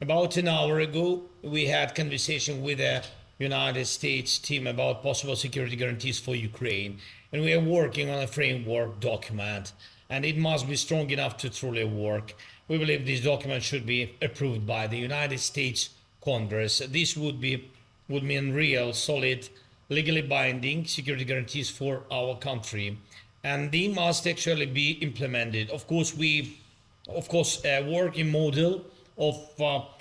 About an hour ago, we had conversation with the United States team about possible security guarantees for Ukraine, and we are working on a framework document, and it must be strong enough to truly work. We believe this document should be approved by the United States Congress. This would mean real, solid, legally binding security guarantees for our country, and they must actually be implemented. Of course, a working model of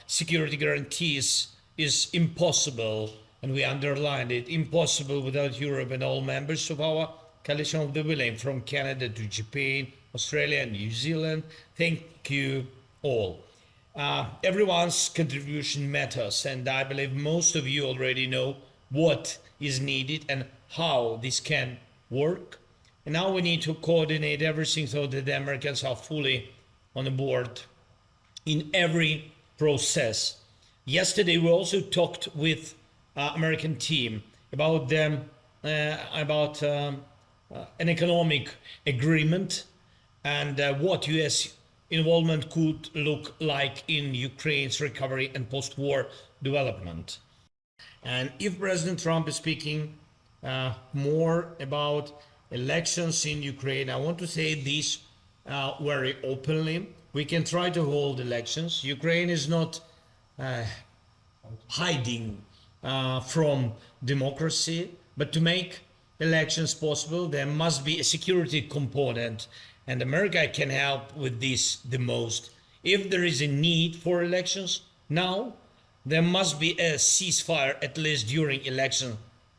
security guarantees is impossible, and we underlined it, impossible without Europe and all members of our coalition of the willing, from Canada to Japan, Australia, and New Zealand. Thank you all. Everyone's contribution matters, and I believe most of you already know what is needed and how this can work. And now we need to coordinate everything so that the Americans are fully on board in every process. Yesterday we also talked with American team about an economic agreement and what U.S. involvement could look like in Ukraine's recovery and post-war development. And if President Trump is speaking more about elections in Ukraine, I want to say this very openly. We can try to hold elections. Ukraine is not hiding from democracy, but to make elections possible, there must be a security component, and America can help with this the most. If there is a need for elections now, there must be a ceasefire at least during election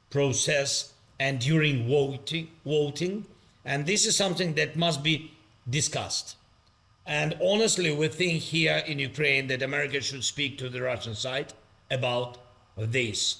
process and during voting, and this is something that must be discussed. And honestly, we think here in Ukraine that America should speak to the Russian side about this.